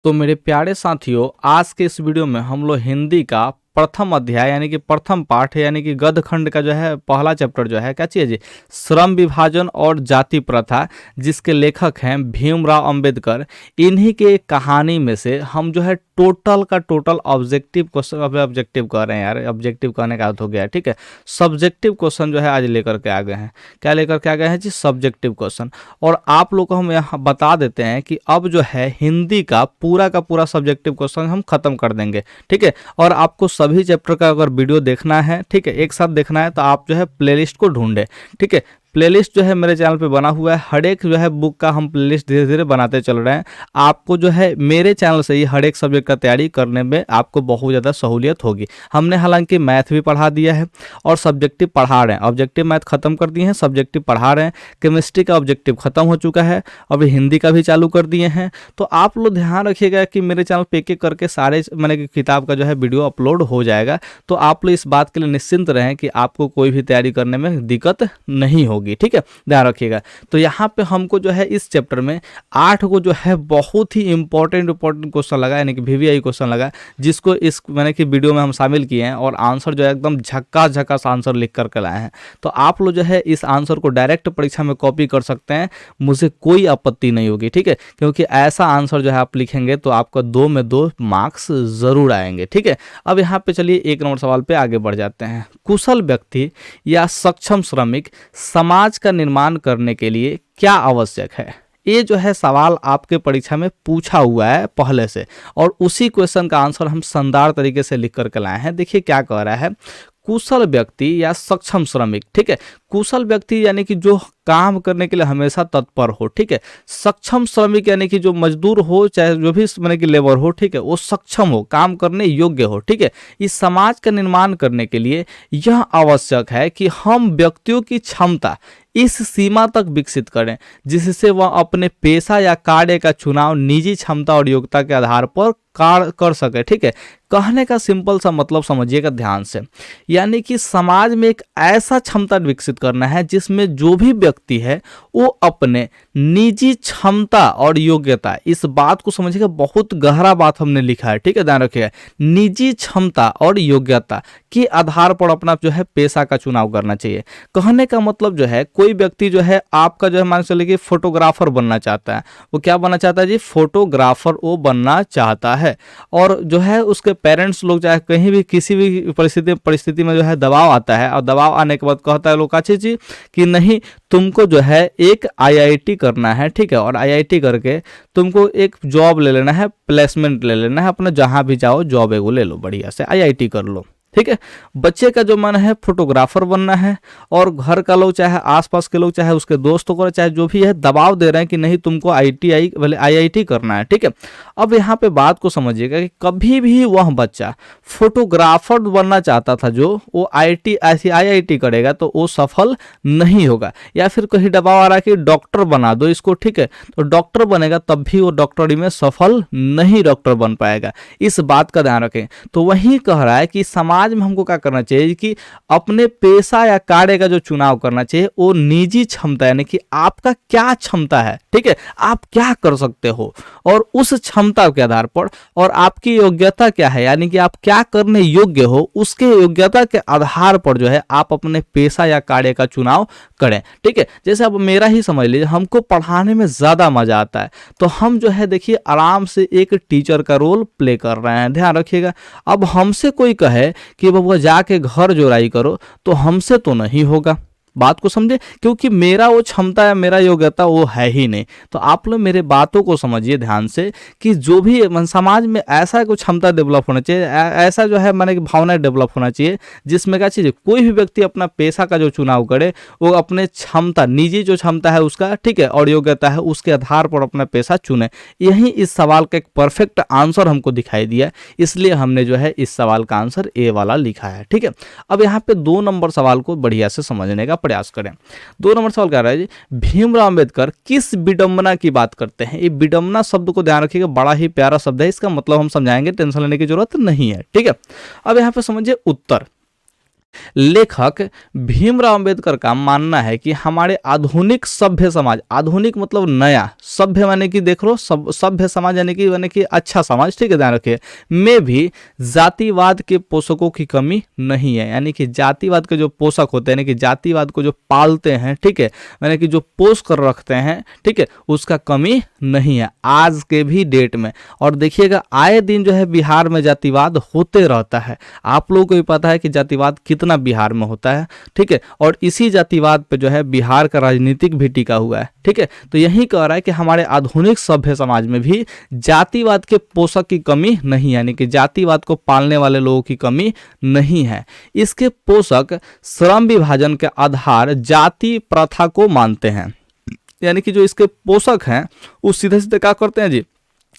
तो मेरे प्यारे साथियों, आज के इस वीडियो में हम लोग हिंदी का प्रथम अध्याय यानी कि प्रथम पाठ यानी कि गद्य खंड का जो है पहला चैप्टर जो है क्या चाहिए जी, श्रम विभाजन और जाति प्रथा, जिसके लेखक हैं भीमराव अंबेडकर। इन्हीं के एक कहानी में से हम जो है टोटल का टोटल ऑब्जेक्टिव क्वेश्चन, ऑब्जेक्टिव कह रहे हैं यार, ऑब्जेक्टिव कहने का अर्थ हो गया, ठीक है। सब्जेक्टिव क्वेश्चन जो है आज लेकर के आ गए हैं। क्या लेकर के आ गए हैं जी? Subjective question. और आप लोग को हम यहाँ बता देते हैं कि अब जो है हिंदी का पूरा सब्जेक्टिव क्वेश्चन हम खत्म कर देंगे, ठीक है। और आपको सभी चैप्टर का अगर वीडियो देखना है, ठीक है, एक साथ देखना है, तो आप जो है प्लेलिस्ट को ढूंढे, ठीक है। प्लेलिस्ट जो है मेरे चैनल पे बना हुआ है, हर एक जो है बुक का हम प्लेलिस्ट धीरे धीरे बनाते चल रहे हैं। आपको जो है मेरे चैनल से ही हर एक सब्जेक्ट का तैयारी करने में आपको बहुत ज़्यादा सहूलियत होगी। हमने हालांकि मैथ भी पढ़ा दिया है और सब्जेक्टिव पढ़ा रहे हैं। ऑब्जेक्टिव मैथ खत्म कर दिए हैं, सब्जेक्टिव पढ़ा रहे हैं। केमिस्ट्री का ऑब्जेक्टिव खत्म हो चुका है, अभी हिंदी का भी चालू कर दिए हैं। तो आप लोग ध्यान रखिएगा कि मेरे चैनल पे एक एक करके सारे मैंने किताब का जो है वीडियो अपलोड हो जाएगा। तो आप लोग इस बात के लिए निश्चिंत रहें कि आपको कोई भी तैयारी करने में दिक्कत नहीं होगी, ठीक है, ध्यान रखिएगा। तो यहाँ पे हमको जो है इस चैप्टर में 8 को जो है बहुत ही इंपॉर्टेंट क्वेश्चन लगा, यानी कि वीवीआई क्वेश्चन लगा, जिसको इस मैंने कि वीडियो में हम शामिल किए हैं। और आंसर जो है एकदम झक्कास आंसर लिख करके लाए हैं। तो आप लोग जो है इस आंसर को डायरेक्ट परीक्षा में कॉपी कर सकते हैं, मुझे कोई आपत्ति नहीं होगी, ठीक है। क्योंकि ऐसा आंसर जो है आप लिखेंगे तो आपका 2 में 2 मार्क्स जरूर आएंगे, ठीक है। अब यहाँ पे चलिए 1 नंबर सवाल पे आगे बढ़ जाते हैं। कुशल व्यक्ति या सक्षम श्रमिक समाज का निर्माण करने के लिए क्या आवश्यक है? ये जो है सवाल आपके परीक्षा में पूछा हुआ है पहले से, और उसी क्वेश्चन का आंसर हम शानदार तरीके से लिख करके लाए हैं। देखिए क्या कह रहा है, कुशल व्यक्ति या सक्षम श्रमिक, ठीक है। कुशल व्यक्ति यानी कि जो काम करने के लिए हमेशा तत्पर हो, ठीक है। सक्षम श्रमिक यानी कि जो मजदूर हो, चाहे जो भी माने कि लेबर हो, ठीक है, वो सक्षम हो, काम करने योग्य हो, ठीक है। इस समाज का निर्माण करने के लिए यह आवश्यक है कि हम व्यक्तियों की क्षमता इस सीमा तक विकसित करें जिससे वह अपने पेशा या कार्य का चुनाव निजी क्षमता और योग्यता के आधार पर कर सके, ठीक है। कहने का सिंपल सा मतलब समझिएगा ध्यान से, यानी कि समाज में एक ऐसा क्षमता विकसित करना है जिसमें जो भी व्यक्ति है वो अपने निजी क्षमता और योग्यता, इस बात को समझिएगा, बहुत गहरा बात हमने लिखा है, ठीक है, ध्यान रखिएगा। निजी क्षमता और योग्यता के आधार पर अपना जो है पेशा का चुनाव करना चाहिए। कहने का मतलब जो है, कोई व्यक्ति जो है आपका जो है मान चलिए कि फोटोग्राफर बनना चाहता है, वो क्या बनना चाहता है जी? फोटोग्राफर वो बनना चाहता है। और जो है उसके पेरेंट्स लोग चाहे कहीं भी किसी भी परिस्थिति में जो है दबाव आता है, और दबाव आने के बाद कहता है लोग अच्छी जी कि नहीं, तुमको जो है एक आईआईटी करना है, ठीक है, और आईआईटी करके तुमको एक जॉब ले लेना है, प्लेसमेंट ले लेना है, अपना जहां भी जाओ जॉब एगो ले लो, बढ़िया से आईआईटी कर लो, ठीक है। बच्चे का जो मन है फोटोग्राफर बनना है, और घर का लोग चाहे आसपास के लोग चाहे उसके दोस्तों को चाहे जो भी है दबाव दे रहे हैं कि नहीं तुमको आईटीआई भले आईआईटी करना है, ठीक है। अब यहाँ पे बात को समझिएगा कि कभी भी वह बच्चा फोटोग्राफर बनना चाहता था जो वो आईआईटी करेगा तो वो सफल नहीं होगा। या फिर कहीं दबाव आ रहा है कि डॉक्टर बना दो इसको, ठीक है, तो डॉक्टर बनेगा तब भी वो डॉक्टरी में सफल नहीं डॉक्टर बन पाएगा। इस बात का ध्यान रखें। तो वही कह रहा है कि समाज में हमको क्या करना चाहिए कि अपने पेशा या कार्य का जो चुनाव करना चाहिए वो निजी क्षमता, यानी कि आपका क्या क्षमता है, ठीक है, आप क्या कर सकते हो, और उस क्षमता के आधार पर, और आपकी योग्यता क्या है, यानी कि आप क्या करने योग्य हो, उसके योग्यता के आधार पर जो है आप अपने पेशा या कार्य का चुनाव करें, ठीक है। जैसे अब मेरा ही समझ लीजिए, हमको पढ़ाने में ज्यादा मजा आता है, तो हम जो है देखिए आराम से एक टीचर का रोल प्ले कर रहे हैं, ध्यान रखिएगा। अब हमसे कोई कहे कि बबुआ जाके घर जोड़ाई करो, तो हमसे तो नहीं होगा, बात को समझे, क्योंकि मेरा वो क्षमता है, मेरा योग्यता वो है ही नहीं। तो आप लोग मेरे बातों को समझिए ध्यान से कि जो भी समाज में ऐसा कुछ क्षमता डेवलप होना चाहिए, ऐसा जो है माने कि भावना डेवलप होना चाहिए जिसमें क्या चीज़, कोई भी व्यक्ति अपना पेशा का जो चुनाव करे वो अपने क्षमता, निजी जो क्षमता है उसका, ठीक है, और योग्यता है उसके आधार पर अपना पेशा चुने। यही इस सवाल का एक परफेक्ट आंसर हमको दिखाई दिया, इसलिए हमने जो है इस सवाल का आंसर ए वाला लिखा है, ठीक है। अब यहाँ पे 2 नंबर सवाल को बढ़िया से समझने का प्रयास करें। 2 नंबर सवाल कह रहा है जी, भीमराव अंबेडकर किस विडंबना की बात करते हैं? ये विडंबना शब्द को ध्यान रखिएगा, बड़ा ही प्यारा शब्द है, इसका मतलब हम समझाएंगे, टेंशन लेने की जरूरत नहीं है, ठीक है। अब यहाँ पे समझिए उत्तर, लेखक भीमराव अंबेडकर का मानना है कि हमारे आधुनिक सभ्य समाज, आधुनिक मतलब नया, सभ्य माने कि देख लो सभ्य समाज यानी कि अच्छा समाज, ठीक है, ध्यान रखिए, में भी जातिवाद के पोषकों की कमी नहीं है। यानी कि जातिवाद के जो पोषक होते हैं, यानी कि जातिवाद को जो पालते हैं, ठीक है, यानी कि जो पोष कर रखते हैं, ठीक है, उसका कमी नहीं है आज के भी डेट में। और देखिएगा आए दिन जो है बिहार में जातिवाद होते रहता है। आप लोगों को भी पता है कि जातिवाद कितना बिहार में होता है, ठीक है, और इसी जातिवाद पे जो है बिहार का राजनीतिक भी टिका हुआ है, ठीक है। तो यही कह रहा है कि हमारे आधुनिक सभ्य समाज में भी जातिवाद के पोषक की कमी नहीं, यानी कि जातिवाद को पालने वाले लोगों की कमी नहीं है। इसके पोषक श्रम विभाजन के आधार जाति प्रथा को मानते हैं। यानी कि जो इसके पोषक हैं वो सीधे सीधे क्या करते हैं जी,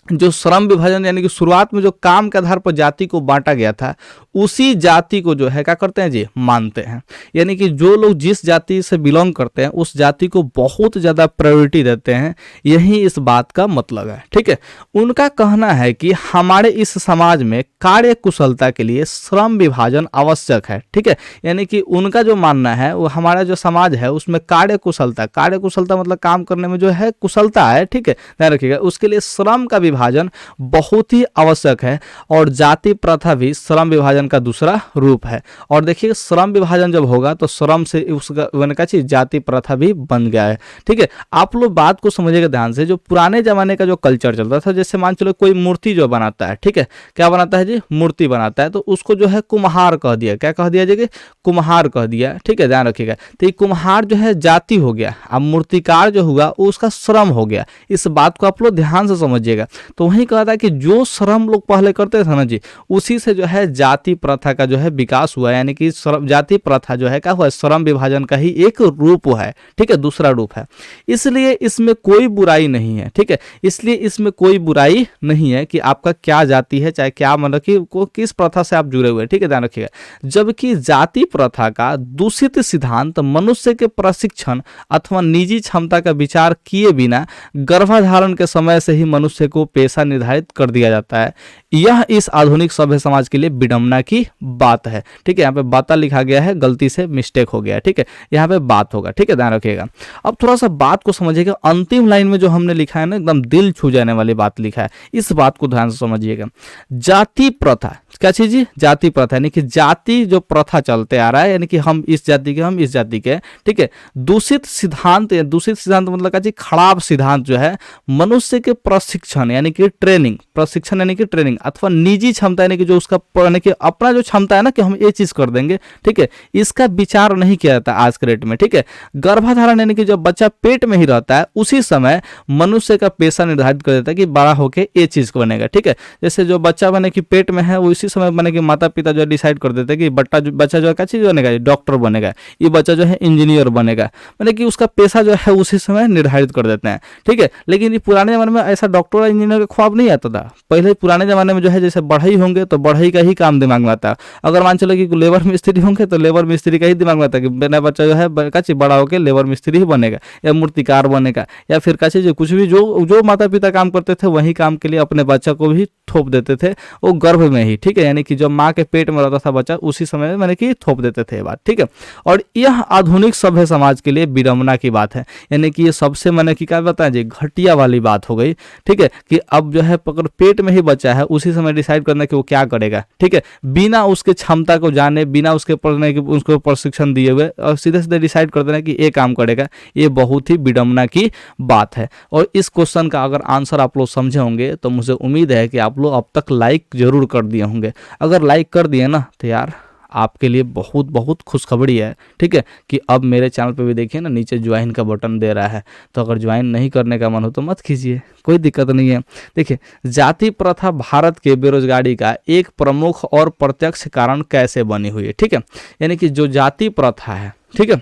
जो श्रम विभाजन यानी कि शुरुआत में जो काम के आधार पर जाति को बांटा गया था, उसी जाति को जो है क्या करते हैं जी, मानते हैं। यानी कि जो लोग जिस जाति से बिलोंग करते हैं उस जाति को बहुत ज़्यादा प्रायोरिटी देते हैं, यही इस बात का मतलब है, ठीक है। उनका कहना है कि हमारे इस समाज में कार्य कुशलता के लिए श्रम विभाजन आवश्यक है, ठीक है। यानी कि उनका जो मानना है वो हमारा जो समाज है उसमें कार्य कुशलता मतलब काम करने में जो है कुशलता है, ठीक है, ध्यान रखिएगा, उसके लिए श्रम का विभाजन बहुत ही आवश्यक है। और जाति प्रथा भी श्रम विभाजन का दूसरा रूप है। और देखिए श्रम विभाजन जब होगा तो श्रम से उसका चीज जाति प्रथा भी बन गया है, ठीक है। आप लोग बात को समझिएगा ध्यान से, जो पुराने जमाने का जो कल्चर चलता था, जैसे मान चलो कोई मूर्ति जो बनाता है, ठीक है, क्या बनाता है जी, मूर्ति बनाता है, तो उसको जो है कुम्हार कह दिया, क्या कह दिया जी, कुम्हार कह दिया, ठीक है, ध्यान रखिएगा। तो ये कुम्हार जो है जाति हो गया, अब मूर्तिकार जो हुआ वो उसका श्रम हो गया। इस बात को आप लोग ध्यान से समझिएगा। तो वही कहा था कि जो श्रम लोग पहले करते थे ना जी, उसी से जो है जाति प्रथा का जो है विकास हुआ। यानी कि जाति प्रथा जो है क्या हुआ, श्रम विभाजन का ही एक रूप है, ठीक है, दूसरा रूप है। इसलिए इसमें कोई बुराई नहीं है, ठीक है, इसलिए इसमें कोई बुराई नहीं है कि आपका क्या जाति है, चाहे क्या मतलब कि किस प्रथा से आप जुड़े हुए हैं, ठीक है, ध्यान रखिएगा। जबकि जाति प्रथा का दूषित सिद्धांत मनुष्य के प्रशिक्षण अथवा निजी क्षमता का विचार किए बिना गर्भाधारण के समय से ही मनुष्य को पेशा निर्धारित कर दिया जाता है। यह इस आधुनिक सभ्य समाज के लिए विडंबना की बात है, ठीक है। यहाँ पे बाता लिखा गया है, गलती से मिस्टेक हो गया, ठीक है, यहाँ पे बात होगा, ठीक है, ध्यान रखिएगा। अब थोड़ा सा बात को समझिएगा, अंतिम लाइन में जो हमने लिखा है ना, एकदम दिल छू जाने वाली बात लिखा है, इस बात को ध्यान से समझिएगा। जाति प्रथा क्या चीज है, जाति प्रथा यानी कि जाति जो प्रथा चलते आ रहा है, यानी कि हम इस जाति के, हम इस जाति के, ठीक है, दूषित सिद्धांत मतलब क्या चीज, खराब सिद्धांत जो है मनुष्य के प्रशिक्षण यानी कि ट्रेनिंग, प्रशिक्षण यानी कि ट्रेनिंग अथवा निजी क्षमता यानी कि जो उसका यानी कि अपना जो क्षमता है ना कि हम ये चीज कर देंगे, ठीक है, इसका विचार नहीं किया जाता आज के डेट में, ठीक है। गर्भाधारण यानी कि जब बच्चा पेट में ही रहता है उसी समय मनुष्य का पेशा निर्धारित कर देता है कि बड़ा होके ये चीज बनेगा, ठीक है। जैसे जो बच्चा बने कि पेट में है वो इसी समय बने कि माता पिता जो डिसाइड कर देते हैं कि बच्चा जो है क्या चीज बनेगा, डॉक्टर बनेगा, ये बच्चा जो है इंजीनियर बनेगा, मैंने कि उसका पेशा जो है उसी समय निर्धारित कर देते हैं, ठीक है। लेकिन ये पुराने जमाने में ऐसा डॉक्टर और इंजीनियर का ख्वाब नहीं आता था। पहले पुराने जमाने में जो है जैसे बढ़ई होंगे तो बढ़ई का ही काम दिमाग में आता है। अगर मान चलो कि लेबर मिस्त्री होंगे तो लेबर मिस्त्री का ही दिमाग में आता है कि मेरा बच्चा जो है काची बड़ा होकर लेबर मिस्त्री ही बनेगा या मूर्तिकार बनेगा या फिर काची जो कुछ भी जो माता पिता काम करते थे वही काम के लिए अपने बच्चा को भी थोप देते थे वो गर्भ में ही, ठीक है। यानी कि जब माँ के पेट में रहता था बच्चा उसी समय मैंने कि थोप देते थे बात, ठीक है। और यह आधुनिक सभ्य समाज के लिए विडंबना की बात है। यानी कि ये सबसे मैंने कि क्या बताया जी, घटिया वाली बात हो गई, ठीक है, कि अब जो है अगर पेट में ही बच्चा है उसी समय डिसाइड करना कि वो क्या करेगा, ठीक है, बिना उसके क्षमता को जाने, बिना उसके पढ़ने के उसको प्रशिक्षण दिए हुए और सीधे सीधे डिसाइड कर देना कि ये काम करेगा, ये बहुत ही विडंबना की बात है। और इस क्वेश्चन का अगर आंसर आप लोग समझे होंगे तो मुझे उम्मीद है कि आप लोग अब तक लाइक जरूर कर दिए होंगे। अगर लाइक कर दिए ना तो यार आपके लिए बहुत बहुत खुशखबरी है, ठीक है, कि अब मेरे चैनल पे भी देखिए ना नीचे ज्वाइन का बटन दे रहा है, तो अगर ज्वाइन नहीं करने का मन हो तो मत कीजिए, कोई दिक्कत नहीं है। देखिए जाति प्रथा भारत के बेरोजगारी का एक प्रमुख और प्रत्यक्ष कारण कैसे बनी हुई है, ठीक है। यानी कि जो जाति प्रथा है, ठीक है,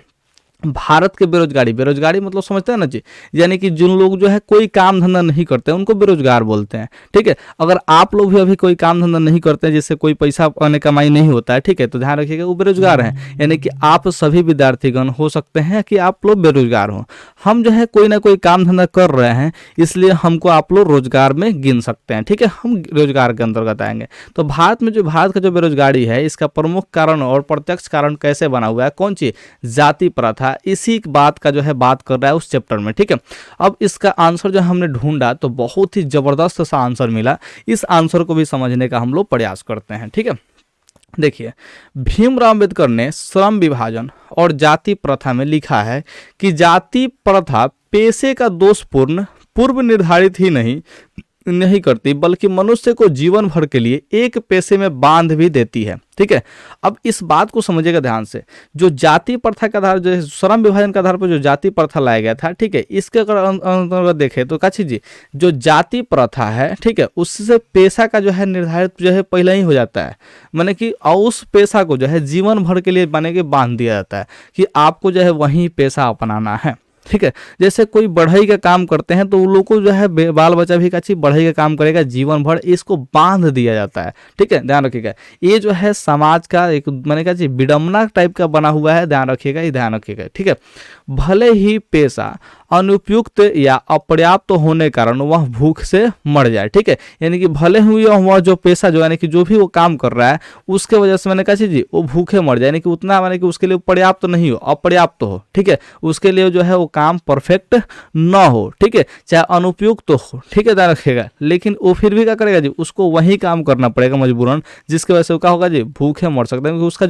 भारत के बेरोजगारी, बेरोजगारी मतलब समझते हैं ना जी, यानी कि जिन लोग जो है कोई काम धंधा नहीं करते हैं उनको बेरोजगार बोलते हैं। ठीक है, अगर आप लोग भी अभी कोई काम धंधा नहीं करते हैं जिससे कोई पैसा आने कमाई नहीं होता है, ठीक है, तो ध्यान रखिएगा वो बेरोजगार हैं। यानी कि आप सभी विद्यार्थीगण हो सकते हैं कि आप लोग बेरोजगार हो। हम जो है कोई ना कोई काम धंधा कर रहे हैं, इसलिए हमको आप लोग रोजगार में गिन सकते हैं। ठीक है, हम रोजगार के अंतर्गत आएंगे। तो भारत में जो भारत का जो बेरोजगारी है, इसका प्रमुख कारण और प्रत्यक्ष कारण कैसे बना हुआ है, कौन सी, जाति प्रथा, इसी बात का जो है बात कर रहा है उस चैप्टर में। ठीक है, अब इसका आंसर जो हमने ढूंढा तो बहुत ही जबरदस्त सा आंसर मिला। इस आंसर को भी समझने का हम लोग प्रयास करते हैं। ठीक है, देखिए, भीमराव अंबेडकर ने श्रम विभाजन और जाति प्रथा में लिखा है कि जाति प्रथा पेशे का दोषपूर्ण पूर्व निर्धारित ही नहीं करती, बल्कि मनुष्य को जीवन भर के लिए एक पेशे में बांध भी देती है। ठीक है, अब इस बात को समझिएगा ध्यान से। जो जाति प्रथा के आधार, जो श्रम विभाजन के आधार पर जो जाति प्रथा लाया गया था, ठीक है, इसके अगर अंतर्गत देखें तो काची जी, जो जाति प्रथा है, ठीक है, उससे पेशा का जो है निर्धारित जो है पहले ही हो जाता है। माने कि उस पेशा को जो है जीवन भर के लिए माने कि बांध दिया जाता है कि आपको जो है वही पेशा अपनाना है। ठीक है, जैसे कोई बढ़ई का काम करते हैं तो उन लोग को जो है बाल बच्चा भी काची बढ़ई का काम करेगा जीवन भर, इसको बांध दिया जाता है। ठीक है, ध्यान रखिएगा, ये जो है समाज का एक मैंने कहा जी विडम्बना टाइप का बना हुआ है, ध्यान रखिएगा, ये ध्यान रखिएगा। ठीक है, भले ही पेशा अनुपयुक्त या अपर्याप्त होने कारण वह भूख से मर जाए। ठीक है, यानी कि भले ही वह जो पेशा जो यानी कि जो भी वो काम कर रहा है उसके वजह से मैंने कहा जी वो भूखे मर जाए, यानी कि उतना मैंने कि उसके लिए पर्याप्त नहीं हो, अपर्याप्त हो। ठीक है, उसके लिए जो है वो काम परफेक्ट ना हो। ठीक है, चाहे अनुपयुक्त हो। ठीक है, ध्यान रखिएगा, लेकिन वो फिर भी क्या करेगा जी, उसको वही काम करना पड़ेगा मजबूरन, जिसकी वजह से क्या होगा जी, भूखे मर सकता है, क्योंकि उसका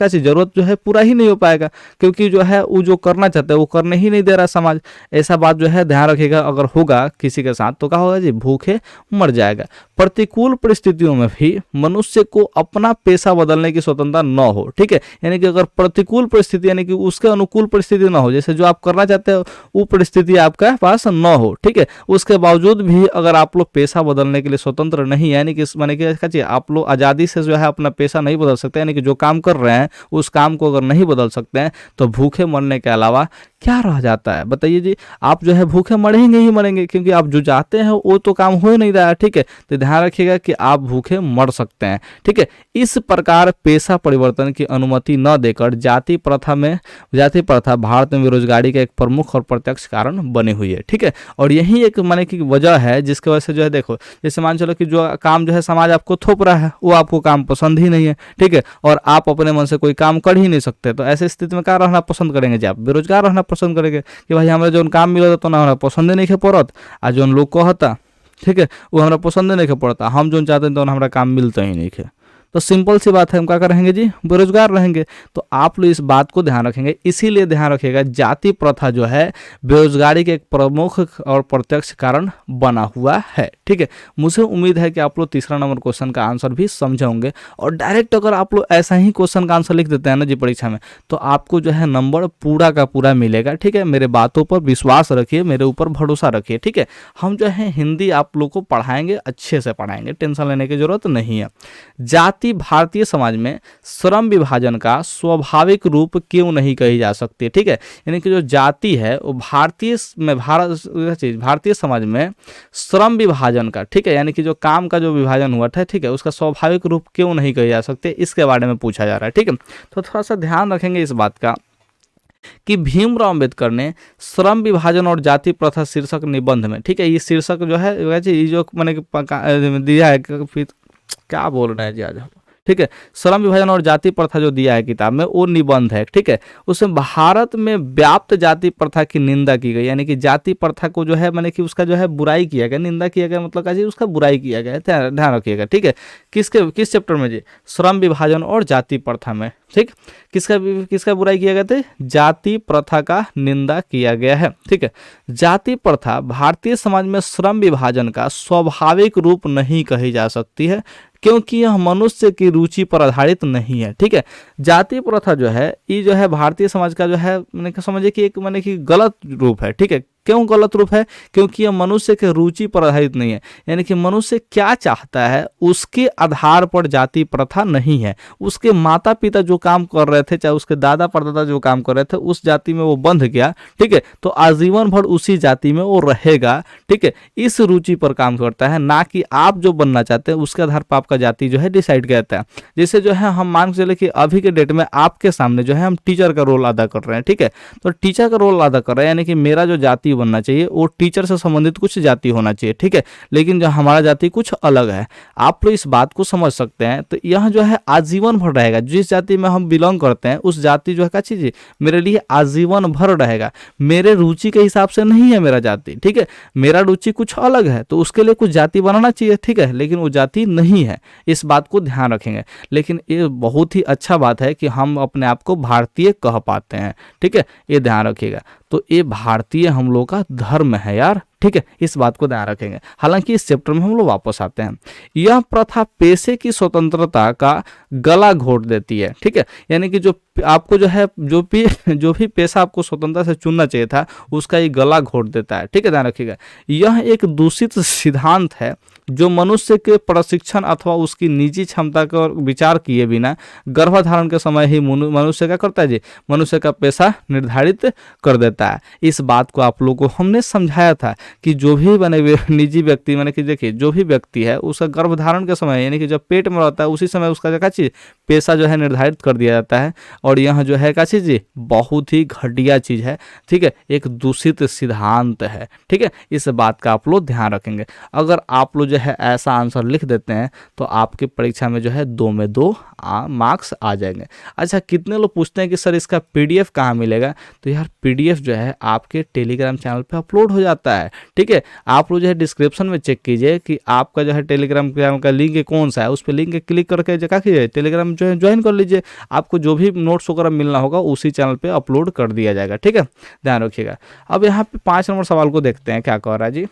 जरूरत जो है पूरा ही नहीं हो पाएगा, क्योंकि जो है वो जो करना चाहता है वो करने ही नहीं दे रहा समाज। ऐसा बात जो है ध्यान रखिएगा, अगर होगा किसी के साथ तो क्या होगा जी, भूखे मर जाएगा। प्रतिकूल परिस्थितियों में भी मनुष्य को अपना पेशा बदलने की स्वतंत्रता न हो। ठीक है, यानी कि अगर प्रतिकूल परिस्थिति यानी कि उसके अनुकूल परिस्थिति न हो, जैसे जो आप करना चाहते हो वो परिस्थिति आपका पास न हो। ठीक है, उसके बावजूद भी अगर आप लोग पेशा बदलने के लिए स्वतंत्र नहीं, यानी कि माने कि आप लोग आज़ादी से जो है अपना पेशा नहीं बदल सकते, यानी कि जो काम कर रहे हैं उस काम को अगर नहीं बदल सकते हैं तो भूखे मरने के अलावा क्या रह जाता है बताइए जी। आप जो है भूखे मरेंगे ही मरेंगे, क्योंकि आप जो चाहते हैं वो तो काम हो ही नहीं रहा है। ठीक है, तो ध्यान रखिएगा कि आप भूखे मर सकते हैं। ठीक है, इस प्रकार पेशा परिवर्तन की अनुमति न देकर जाति प्रथा भारत में बेरोजगारी का एक प्रमुख और प्रत्यक्ष कारण बनी हुई है। ठीक है, और यही एक माने की वजह है जिसकी वजह से जो है देखो, जैसे मान चलो कि जो काम जो है समाज आपको थोप रहा है वो आपको काम पसंद ही नहीं है। ठीक है, और आप अपने मन से कोई काम कर ही नहीं सकते, तो ऐसे स्थिति में क्या रहना पसंद करेंगे जी, आप बेरोजगार रहना पसंद करेंगे कि भाई हमारे जो काम मिला तो ना हमारा पसंद नहीं के पड़त, आ जो लोग कहता, ठीक है, वो हमारा पसंद नहीं के पड़ता, हम जो चाहते हैं तो हमारा काम मिलता ही नहीं है। तो सिंपल सी बात है, हम क्या करेंगे जी, बेरोजगार रहेंगे। तो आप लोग इस बात को ध्यान रखेंगे, इसीलिए ध्यान रखिएगा जाति प्रथा जो है बेरोजगारी के एक प्रमुख और प्रत्यक्ष कारण बना हुआ है। ठीक है, मुझे उम्मीद है कि आप लोग तीसरा नंबर क्वेश्चन का आंसर भी समझे होंगे, और डायरेक्ट अगर आप लोग ऐसा ही क्वेश्चन का आंसर लिख देते हैं ना जी परीक्षा में, तो आपको जो है नंबर पूरा का पूरा मिलेगा। ठीक है, मेरे बातों पर विश्वास रखिए, मेरे ऊपर भरोसा रखिए। ठीक है, हम जो है हिंदी आप लोग को पढ़ाएंगे, अच्छे से पढ़ाएंगे, टेंशन लेने की जरूरत नहीं है। जाति भारतीय समाज में श्रम विभाजन का स्वाभाविक रूप क्यों नहीं कही जा सकती। ठीक है, यानी कि जो जाति है वो भारतीय समाज में श्रम विभाजन का, ठीक है, यानी कि जो काम का जो विभाजन हुआ था, ठीक है, उसका स्वाभाविक रूप क्यों नहीं कही जा सकते, इसके बारे में पूछा जा रहा है। ठीक है, तो थोड़ा सा ध्यान रखेंगे इस बात का कि भीमराव अंबेडकर ने श्रम विभाजन और जाति प्रथा शीर्षक निबंध में, ठीक है, ये शीर्षक जो है ये जो मैंने दिया है, क्या बोल रहे हैं जी आज हम, ठीक है, श्रम विभाजन और जाति प्रथा जो दिया है किताब में वो निबंध है। ठीक है, उसमें भारत में व्याप्त जाति प्रथा की निंदा की गई, यानी कि जाति प्रथा को जो है मैंने कि उसका जो है बुराई किया गया, निंदा किया गया, मतलब क्या जी, उसका बुराई किया गया है, ध्यान रखिएगा। ठीक है, किस चैप्टर में जी, श्रम विभाजन और जाति प्रथा में। ठीक, किसका बुराई किया गया था, जाति प्रथा का निंदा किया गया है। ठीक है, जाति प्रथा भारतीय समाज में श्रम विभाजन का स्वाभाविक रूप नहीं कही जा सकती है, क्योंकि यह मनुष्य की रुचि पर आधारित नहीं है। ठीक है, जाति प्रथा जो है ये जो है भारतीय समाज का जो है मैंने समझिए कि एक मैंने कि गलत रूप है। ठीक है, क्यों गलत रूप है? क्योंकि यह मनुष्य के रुचि पर आधारित नहीं है, यानी कि मनुष्य क्या चाहता है उसके आधार पर जाति प्रथा नहीं है। उसके माता पिता जो काम कर रहे थे, चाहे उसके दादा परदादा जो काम कर रहे थे, उस जाति में वो बंध गया, ठीक है, तो आजीवन भर उसी जाति में वो रहेगा, ठीक है। इस रुचि पर काम करता है, ना कि आप जो बनना चाहते हैं उसके आधार पर आपका जाति जो है डिसाइड करता है। जैसे जो है हम मान के चले कि अभी के डेट में आपके सामने जो है हम टीचर का रोल अदा कर रहे हैं, ठीक है, तो टीचर का रोल अदा कर रहे हैं, यानी कि मेरा जो जाति बनना चाहिए वो टीचर से संबंधित कुछ जाति होना चाहिए, ठीक है, लेकिन जो हमारा जाति कुछ अलग है। आप लोग इस बात को समझ सकते हैं। तो यह जो है आजीवन भर रहेगा, जिस जाति में हम बिलोंग करते हैं उस जाति जो है क्या चीज मेरे लिए आजीवन भर रहेगा। मेरे रुचि के हिसाब से नहीं है मेरा जाति, ठीक है, मेरा रुचि कुछ अलग है, तो उसके लिए कुछ जाति बनाना चाहिए, ठीक है, लेकिन वो जाति नहीं है। इस बात को ध्यान रखेंगे। लेकिन ये बहुत ही अच्छा बात है कि हम अपने आप को भारतीय कह पाते हैं, ठीक है, ये ध्यान रखिएगा। तो ये भारतीय हम लोग का धर्म है यार, ठीक है, इस बात को ध्यान रखेंगे। हालांकि इस चैप्टर में हम लोग वापस आते हैं। यह प्रथा पेशे की स्वतंत्रता का गला घोट देती है, ठीक है, यानी कि जो आपको जो है जो भी पेशा आपको स्वतंत्रता से चुनना चाहिए था उसका ये गला घोट देता है, ठीक है, ध्यान रखिएगा। यह एक दूषित सिद्धांत है जो मनुष्य के प्रशिक्षण अथवा उसकी निजी क्षमता का विचार किए बिना गर्भधारण के समय ही मनुष्य क्या करता है जी, मनुष्य का पेशा निर्धारित कर देता है। इस बात को आप लोगों को हमने समझाया था कि जो भी निजी व्यक्ति माने कि देखिए जो भी व्यक्ति है उसका गर्भधारण के समय यानी कि जब पेट में रहता है उसी समय उसका क्या चीज पेशा जो है निर्धारित कर दिया जाता है। और यह जो है क्या चीज बहुत ही घटिया चीज है, ठीक है, एक दूषित सिद्धांत है, ठीक है, इस बात का आप लोग ध्यान रखेंगे। अगर आप लोग जो है ऐसा आंसर लिख देते हैं तो आपकी परीक्षा में जो है 2 में 2 मार्क्स आ जाएंगे। अच्छा, कितने लोग पूछते हैं कि सर इसका पीडीएफ कहाँ मिलेगा? तो यार पीडीएफ जो है आपके टेलीग्राम चैनल पे अपलोड हो जाता है, ठीक है, आप लोग जो है डिस्क्रिप्शन में चेक कीजिए कि आपका जो है टेलीग्राम का लिंक कौन सा है, उस पर लिंक क्लिक करके क्या कीजिए टेलीग्राम जो है ज्वाइन कर लीजिए। आपको जो भी नोट्स वगैरह मिलना होगा उसी चैनल पे अपलोड कर दिया जाएगा, ठीक है, ध्यान रखिएगा। अब यहाँ पे 5 नंबर सवाल को देखते हैं क्या कह रहा है जी।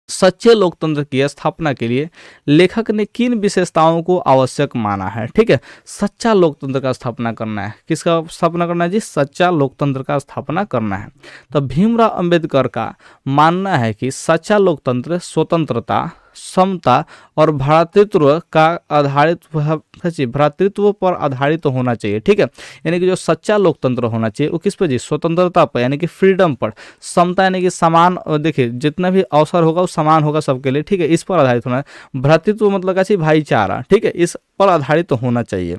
सच्चे लोकतंत्र की स्थापना के लिए लेखक ने किन विशेषताओं को आवश्यक माना है? ठीक है, सच्चा लोकतंत्र का स्थापना करना है। किसका स्थापना करना है जी? सच्चा लोकतंत्र का स्थापना करना है। तो भीमराव अंबेडकर का मानना है कि सच्चा लोकतंत्र स्वतंत्रता, समता और भ्रातृत्व का भ्रातृत्व पर आधारित होना चाहिए। ठीक है, यानी कि जो सच्चा लोकतंत्र होना चाहिए वो किस पर जी? स्वतंत्रता पर, यानी कि फ्रीडम पर। समता यानी कि समान, देखिए जितना भी अवसर होगा वो समान होगा सबके लिए। ठीक है, इस पर आधारित होना है। भ्रातृत्व मतलब कैसे? भाईचारा। ठीक है, इस पर आधारित होना चाहिए।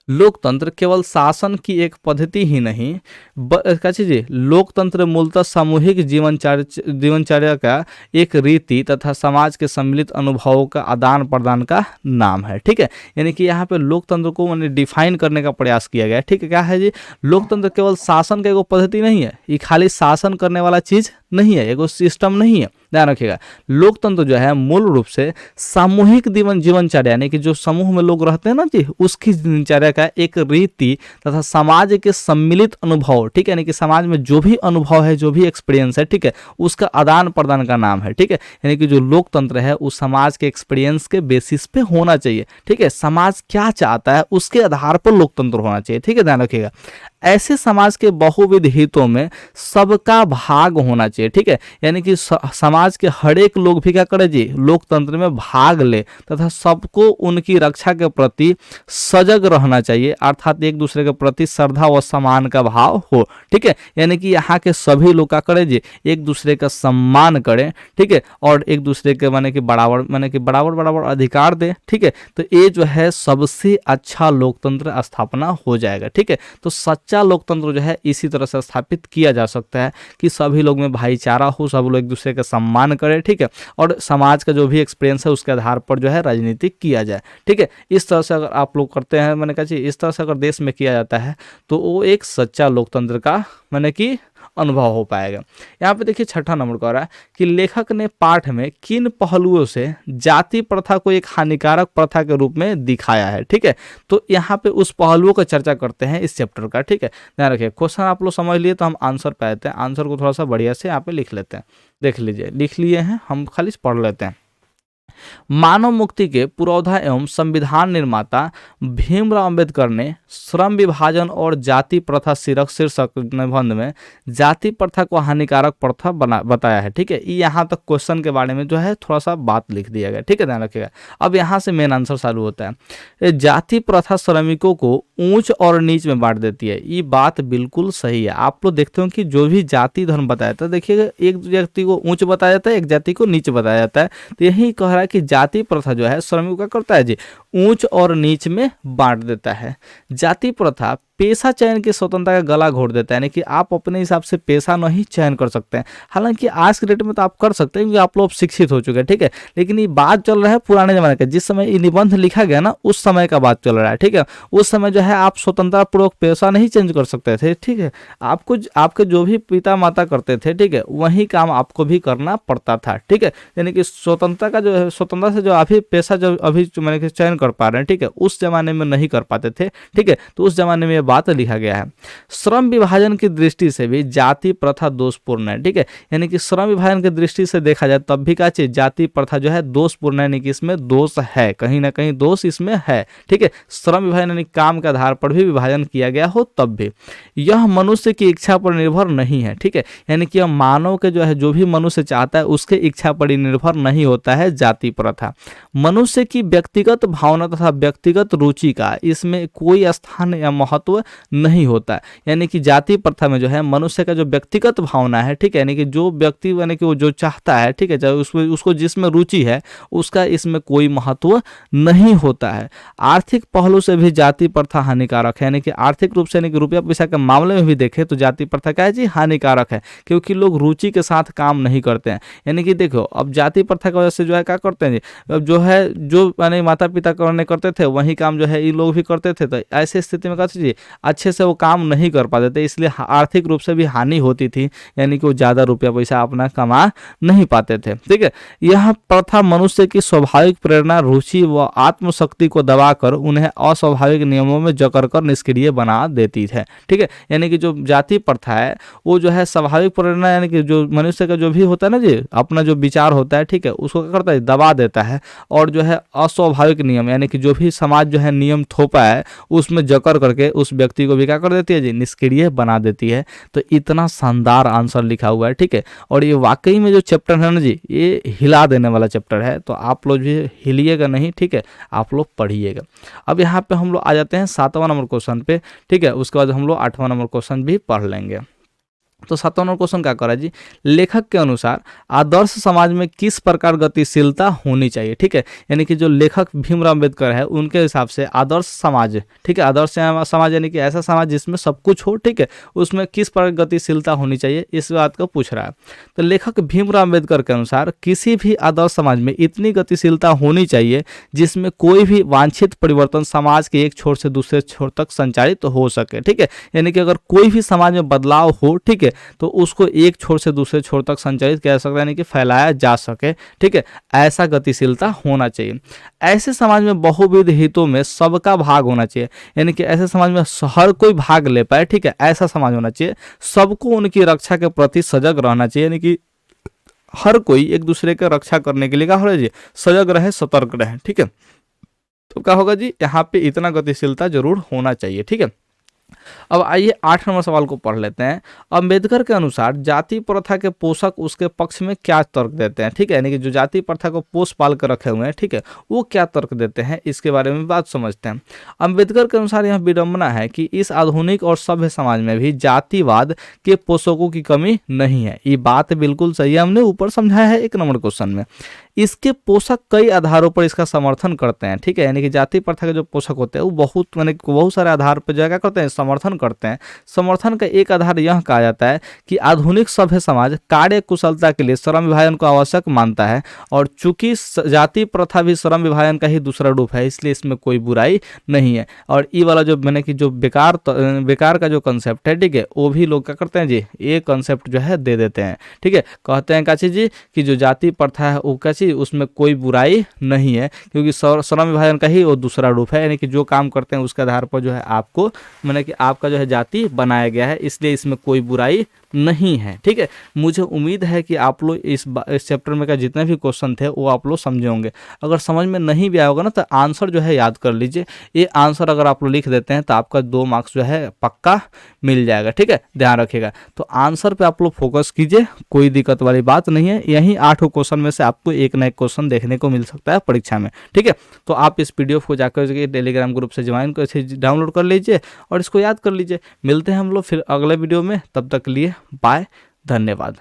लोकतंत्र केवल शासन की एक पद्धति ही नहीं, क्या चीज़? लोकतंत्र मूलतः सामूहिक जीवनचर्या का एक रीति तथा समाज के सम्मिलित अनुभवों का आदान प्रदान का नाम है। ठीक है, यानी कि यहाँ पे लोकतंत्र को मैंने डिफाइन करने का प्रयास किया गया है। ठीक है, क्या है जी? लोकतंत्र केवल शासन का एक पद्धति नहीं है, ये खाली शासन करने वाला चीज नहीं है, एगो सिस्टम नहीं है। ध्यान रखिएगा, लोकतंत्र जो है मूल रूप से सामूहिक जीवनचर्या यानी कि जो समूह में लोग रहते हैं ना जी, उसकी दिनचर्या का एक रीति तथा समाज के सम्मिलित अनुभव। ठीक है, यानी कि समाज में जो भी अनुभव है, जो भी एक्सपीरियंस है, ठीक है, उसका आदान प्रदान का नाम है। ठीक है, यानी कि जो लोकतंत्र है उस समाज के एक्सपीरियंस के बेसिस पे होना चाहिए। ठीक है, समाज क्या चाहता है उसके आधार पर लोकतंत्र होना चाहिए। ठीक है, ध्यान रखिएगा, ऐसे समाज के बहुविध हितों में सबका भाग होना चाहिए। ठीक है, यानी कि समाज के हर एक लोग भी क्या करे जी? लोकतंत्र में भाग ले तथा सबको उनकी रक्षा के प्रति सजग रहना चाहिए, अर्थात एक दूसरे के प्रति श्रद्धा व सम्मान का भाव हो। ठीक है, यानी कि यहाँ के सभी लोग क्या करे जी? एक दूसरे का सम्मान करें। ठीक है, और एक दूसरे के बराबर अधिकार दे। ठीक है, तो ये जो है सबसे अच्छा लोकतंत्र स्थापना हो जाएगा। ठीक है, तो सच्चा लोकतंत्र जो है इसी तरह से स्थापित किया जा सकता है कि सभी लोग में भाईचारा हो, सब लोग एक दूसरे का सम्मान करें। ठीक है, और समाज का जो भी एक्सपीरियंस है उसके आधार पर जो है राजनीति किया जाए। ठीक है, इस तरह से अगर आप लोग करते हैं, मैंने कहा इस तरह से अगर देश में किया जाता है तो वो एक सच्चा लोकतंत्र का मैंने कि अनुभव हो पाएगा। यहाँ पे देखिए 6ठा नंबर का रहा है कि लेखक ने पाठ में किन पहलुओं से जाति प्रथा को एक हानिकारक प्रथा के रूप में दिखाया है। ठीक है, तो यहाँ पे उस पहलुओं का चर्चा करते हैं इस चैप्टर का। ठीक है, ध्यान रखिए, क्वेश्चन आप लोग समझ लिए तो हम आंसर पे आते हैं। आंसर को थोड़ा सा बढ़िया से यहाँ पे लिख लेते हैं, देख लीजिए, लिख लिए हैं हम, खाली पढ़ लेते हैं। मानव मुक्ति के पुरोधा एवं संविधान निर्माता भीमराव अंबेडकर ने श्रम विभाजन और जाति प्रथा शीर्षक निबंध में जाति प्रथा को हानिकारक प्रथा बताया है। ठीक है, यहाँ तक क्वेश्चन के बारे में जो है थोड़ा सा बात लिख दिया गया। ठीक है, ध्यान रखिएगा। अब यहाँ से मेन आंसर चालू होता है। जाति प्रथा श्रमिकों को ऊंच और नीच में बांट देती है। ये बात बिल्कुल सही है। आप लोग देखते हो कि जो भी जाति धर्म बताया जाता है, देखिएगा, एक जाति को ऊंच बताया जाता है, एक जाति को नीच बताया जाता है। तो यही कह रहा है कि जाति प्रथा जो है श्रमिकों का करता है जी, ऊंच और नीच में बांट देता है। जाति प्रथा पेशा चयन की स्वतंत्रता का गला घोट देता है, यानी कि आप अपने हिसाब से पेशा नहीं चयन कर सकते हैं। हालांकि आज के डेट में तो आप कर सकते हैं क्योंकि आप लोग शिक्षित हो चुके हैं। ठीक है, लेकिन ये बात चल रहा है पुराने जमाने का, जिस समय ये निबंध लिखा गया ना, उस समय का बात चल रहा है। ठीक है, उस समय जो है आप स्वतंत्रता पूर्वक पेशा नहीं चेंज कर सकते थे। ठीक है, आपको आपके जो भी पिता माता करते थे, ठीक है, वही काम आपको भी करना पड़ता था। ठीक है, यानी कि स्वतंत्रता का जो है, स्वतंत्रता से जो अभी पेशा जो अभी मैंने कि चयन कर पा रहे हैं, ठीक है, उस जमाने में नहीं कर पाते थे। ठीक है, तो उस जमाने में बात लिखा गया है। श्रम विभाजन की दृष्टि से भी जाति प्रथा दोषपूर्ण है। ठीक है, यानी कि श्रम विभाजन की दृष्टि से देखा जाए तब भी क्या चीज जाति प्रथा जो है दोषपूर्ण है, यानी कि इसमें दोष है, कहीं ना कहीं दोष इसमें है। ठीक है, श्रम विभाजन यानी काम के आधार पर भी विभाजन किया गया हो तब भी यह मनुष्य की इच्छा पर निर्भर नहीं है। ठीक है, यानी कि यह मानव के जो है, जो भी मनुष्य चाहता है उसके इच्छा पर ही निर्भर नहीं होता है जाति प्रथा। मनुष्य की व्यक्तिगत भावना तथा व्यक्तिगत रुचि का इसमें कोई स्थान या महत्व नहीं होता है। यानी कि जाति प्रथा में जो है मनुष्य का जो व्यक्तिगत भावना है, ठीक है, यानी कि जो व्यक्ति यानी कि वो जो चाहता है, ठीक है, चाहे उसको जिसमें रुचि है उसका इसमें कोई महत्व नहीं होता है। आर्थिक पहलू से भी जाति प्रथा हानिकारक है, यानी कि आर्थिक रूप से, यानी कि रुपया पैसा के मामले में भी देखें तो जाति प्रथा क्या है जी, हानिकारक है, क्योंकि लोग रुचि के साथ काम नहीं करते हैं। यानी कि देखो, अब जाति प्रथा की वजह से जो है क्या करते हैं जी, अब जो है जो यानी माता पिता करते थे वही काम जो है ये लोग भी करते थे, तो ऐसे स्थिति में कहते जी अच्छे से वो काम नहीं कर पाते थे, इसलिए आर्थिक रूप से भी हानि होती थी, यानी कि वो ज़्यादा रुपया पैसा अपना कमा नहीं पाते थे। ठीक है, यह प्रथा मनुष्य की स्वाभाविक प्रेरणा, रुचि व आत्मशक्ति को दबाकर उन्हें अस्वाभाविक नियमों में जकड़ कर निष्क्रिय बना देती है। ठीक है, यानी कि जो जाति प्रथा है वो जो है स्वाभाविक प्रेरणा, यानी कि जो मनुष्य का जो भी होता है ना जी, अपना जो विचार होता है, ठीक है, उसको क्या करता है, दबा देता है, और जो है अस्वाभाविक नियम, यानी कि जो भी समाज जो है नियम थोपा है उसमें जकड़ करके उस व्यक्ति को भी क्या कर देती है जी, निष्क्रिय बना देती है। तो इतना शानदार आंसर लिखा हुआ है। ठीक है, और ये वाकई में जो चैप्टर है ना जी, ये हिला देने वाला चैप्टर है, तो आप लोग भी हिलिएगा नहीं। ठीक है, आप लोग पढ़िएगा। अब यहाँ पे हम लोग आ जाते हैं 7वां नंबर क्वेश्चन पे। ठीक है, उसके बाद हम लोग 8वां नंबर क्वेश्चन भी पढ़ लेंगे। तो 7वां नंबर क्वेश्चन क्या कर रहा है जी, लेखक के अनुसार आदर्श समाज में किस प्रकार गतिशीलता होनी चाहिए। ठीक है, यानी कि जो लेखक भीमराव अंबेडकर है उनके हिसाब से आदर्श समाज, ठीक है, आदर्श समाज यानी कि ऐसा समाज जिसमें सब कुछ हो, ठीक है, उसमें किस प्रकार गतिशीलता होनी चाहिए, इस बात को पूछ रहा है। तो लेखक भीमराव अंबेडकर के अनुसार किसी भी आदर्श समाज में इतनी गतिशीलता होनी चाहिए जिसमें कोई भी वांछित परिवर्तन समाज के एक छोर से दूसरे छोर तक संचालित हो सके। ठीक है, यानी कि अगर कोई भी समाज में बदलाव हो, ठीक है, तो उसको एक छोर से दूसरे छोर तक संचालित किया जा सकता है, यानी कि फैलाया जा सके। ठीक है, ऐसा गतिशीलता होना चाहिए। ऐसे समाज में बहुविध हितों में सबका भाग होना चाहिए, यानी कि ऐसे समाज में हर कोई भाग ले पाए। ठीक है, ऐसा समाज होना चाहिए। सबको उनकी रक्षा के प्रति सजग रहना चाहिए, यानी कि हर कोई एक दूसरे की रक्षा करने के लिए क्या होना चाहिए, सजग रहे, सतर्क रहे। ठीक है, तो क्या होगा जी, यहाँ पे इतना गतिशीलता जरूर होना चाहिए। ठीक है, अब आइए 8 नंबर सवाल को पढ़ लेते हैं। अंबेडकर के अनुसार जाति प्रथा के पोषक उसके पक्ष में क्या तर्क देते हैं। ठीक है, यानी कि जो जाति प्रथा को पोष पाल कर रखे हुए हैं, ठीक है, वो क्या तर्क देते हैं, इसके बारे में बात समझते हैं। अंबेडकर के अनुसार यह विडंबना है कि इस आधुनिक और सभ्य समाज में भी जातिवाद के पोषकों की कमी नहीं है। ये बात बिल्कुल सही है, हमने ऊपर समझाया है 1 नंबर क्वेश्चन में। इसके पोषक कई आधारों पर इसका समर्थन करते हैं। ठीक है, यानी कि जाति प्रथा के जो पोषक होते हैं वो बहुत सारे आधार पर जो क्या करते हैं, समर्थन करते हैं। समर्थन का एक आधार यह कहा जाता है कि आधुनिक सभ्य समाज कार्य कुशलता के लिए श्रम विभाजन को आवश्यक मानता है, और चूंकि जाति प्रथा भी श्रम विभाजन का ही दूसरा रूप है, इसलिए इसमें कोई बुराई नहीं है। और ये वाला जो मैंने कि जो बेकार का जो कंसेप्ट है, ठीक है, वो भी लोग क्या करते हैं जी, ये कंसेप्ट जो है दे देते हैं। ठीक है, कहते हैं काची जी कि जो जाति प्रथा है वो काची उसमें कोई बुराई नहीं है, क्योंकि श्रम विभाजन का ही वो दूसरा रूप है, यानी कि जो काम करते हैं उसके आधार पर जो है आपको मैंने कि आपका जो है जाति बनाया गया है, इसलिए इसमें कोई बुराई नहीं है। ठीक है, मुझे उम्मीद है कि आप लोग इस चैप्टर में का जितने भी क्वेश्चन थे वो आप लोग समझे होंगे। अगर समझ में नहीं भी आया होगा ना तो आंसर जो है याद कर लीजिए। ये आंसर अगर आप लोग लिख देते हैं तो आपका 2 मार्क्स जो है पक्का मिल जाएगा। ठीक है, ध्यान रखिएगा। तो आंसर पे आप लोग फोकस कीजिए, कोई दिक्कत वाली बात नहीं है। यही 8 क्वेश्चन में से आपको एक ना एक क्वेश्चन देखने को मिल सकता है परीक्षा में। ठीक है, तो आप इस पीडीएफ को जाकर के टेलीग्राम ग्रुप से ज्वाइन कर डाउनलोड कर लीजिए और इसको याद कर लीजिए। मिलते हैं हम लोग फिर अगले वीडियो में, तब तक के लिए बाय, धन्यवाद।